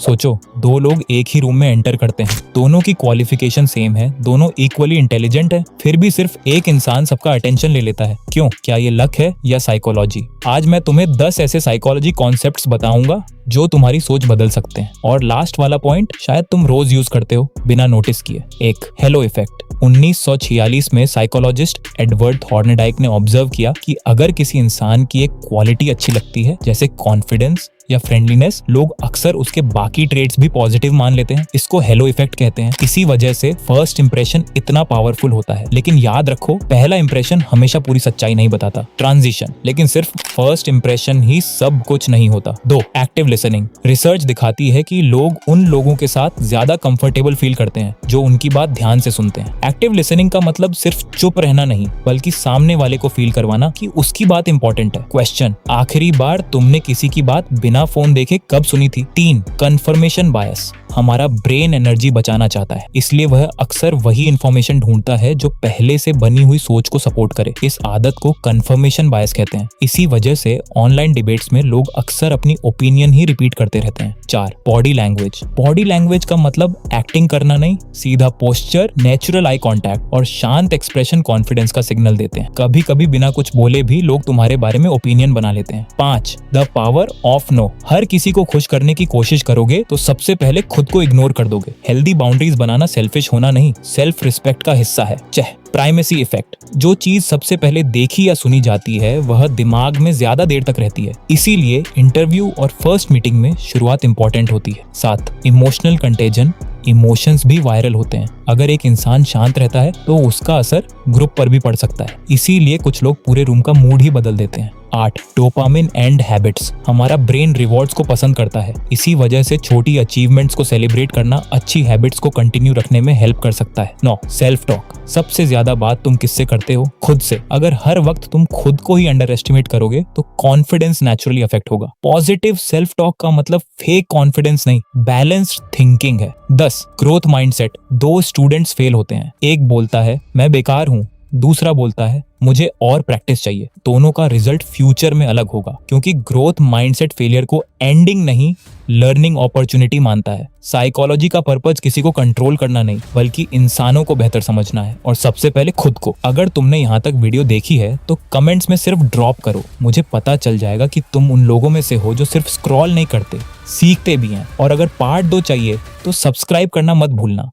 सोचो, दो लोग एक ही रूम में एंटर करते हैं, दोनों की क्वालिफिकेशन सेम है, दोनों इक्वली इंटेलिजेंट है, फिर भी सिर्फ एक इंसान सबका अटेंशन ले लेता है। क्यों? क्या ये लक है या साइकोलॉजी? आज मैं तुम्हें 10 ऐसे साइकोलॉजी कॉन्सेप्ट्स बताऊंगा जो तुम्हारी सोच बदल सकते हैं। और लास्ट वाला पॉइंट शायद तुम रोज यूज करते हो बिना नोटिस किए। एक हेलो इफेक्ट। 1946 में साइकोलॉजिस्ट एडवर्ड थॉर्नडाइक ने ऑब्जर्व किया कि अगर किसी इंसान की एक क्वालिटी अच्छी लगती है, जैसे कॉन्फिडेंस या फ्रेंडलीनेस, लोग अक्सर उसके बाकी ट्रेड्स भी पॉजिटिव मान लेते हैं। इसको हेलो इफेक्ट कहते हैं। इसी वजह से फर्स्ट इंप्रेशन इतना पावरफुल होता है। लेकिन याद रखो, पहला इंप्रेशन हमेशा पूरी सच्चाई नहीं बताता। ट्रांजिशन। लेकिन सिर्फ फर्स्ट इंप्रेशन ही सब कुछ नहीं होता। 2. Active listening. रिसर्च दिखाती है कि लोग उन लोगों के साथ ज्यादा कंफर्टेबल फील करते हैं जो उनकी बात ध्यान से सुनते हैं। एक्टिव लिसनिंग का मतलब सिर्फ चुप रहना नहीं, बल्कि सामने वाले को फील करवाना कि उसकी बात इंपॉर्टेंट है। क्वेश्चन: आखिरी बार तुमने किसी की बात बिना फोन देखे कब सुनी थी? 3. Confirmation bias. हमारा ब्रेन एनर्जी बचाना चाहता है, इसलिए वह अक्सर वही इंफॉर्मेशन ढूंढता है जो पहले से बनी हुई सोच को सपोर्ट करे। इस आदत को कंफर्मेशन बायस कहते हैं। इसी वजह से ऑनलाइन डिबेट्स में लोग अक्सर अपनी ओपिनियन ही रिपीट करते रहते हैं। 4. Body language. बॉडी लैंग्वेज का मतलब एक्टिंग करना नहीं, सीधा पोस्चर, नेचुरल आई कांटेक्ट और शांत एक्सप्रेशन कॉन्फिडेंस का सिग्नल देते हैं। कभी कभी बिना कुछ बोले भी लोग तुम्हारे बारे में ओपिनियन बना लेते हैं। 5. The power of no. हर किसी को खुश करने की कोशिश करोगे तो सबसे पहले खुद को इग्नोर कर दोगे। हेल्दी बाउंड्रीज बनाना सेल्फिश होना नहीं, सेल्फ रिस्पेक्ट का हिस्सा है। Primacy effect. जो चीज सबसे पहले देखी या सुनी जाती है वह दिमाग में ज्यादा देर तक रहती है, इसीलिए इंटरव्यू और फर्स्ट मीटिंग में शुरुआत इंपॉर्टेंट होती है। 7. Emotional contagion. इमोशंस भी वायरल होते हैं। अगर एक इंसान शांत रहता है तो उसका असर ग्रुप पर भी पड़ सकता है, इसीलिए कुछ लोग पूरे रूम का मूड ही बदल देते हैं। 8. Dopamine and habits. हमारा ब्रेन रिवॉर्ड्स को पसंद करता है, इसी वजह से छोटी अचीवमेंट्स को सेलिब्रेट करना अच्छी हैबिट्स को कंटिन्यू रखने में हेल्प कर सकता है। 9. Self talk. सबसे ज्यादा बात तुम किससे करते हो? खुद से। अगर हर वक्त तुम खुद को ही अंडर एस्टिमेट करोगे तो कॉन्फिडेंस नेचुरली अफेक्ट होगा। पॉजिटिव सेल्फ टॉक का मतलब फेक कॉन्फिडेंस नहीं, बैलेंस्ड थिंकिंग है। 10. Growth mindset. 2 स्टूडेंट्स फेल होते हैं, एक बोलता है मैं बेकार हूँ, दूसरा बोलता है मुझे और प्रैक्टिस चाहिए। दोनों का रिजल्ट फ्यूचर में अलग होगा, क्योंकि ग्रोथ माइंडसेट फेलियर को एंडिंग नहीं, लर्निंग अपॉर्चुनिटी मानता है। साइकोलॉजी का पर्पस किसी को कंट्रोल करना नहीं, बल्कि इंसानों को बेहतर समझना है, और सबसे पहले खुद को। अगर तुमने यहाँ तक वीडियो देखी है तो कमेंट्स में सिर्फ ड्रॉप करो, मुझे पता चल जाएगा कि तुम उन लोगों में से हो जो सिर्फ स्क्रॉल नहीं करते, सीखते भी हैं। और अगर पार्ट 2 चाहिए तो सब्सक्राइब करना मत भूलना।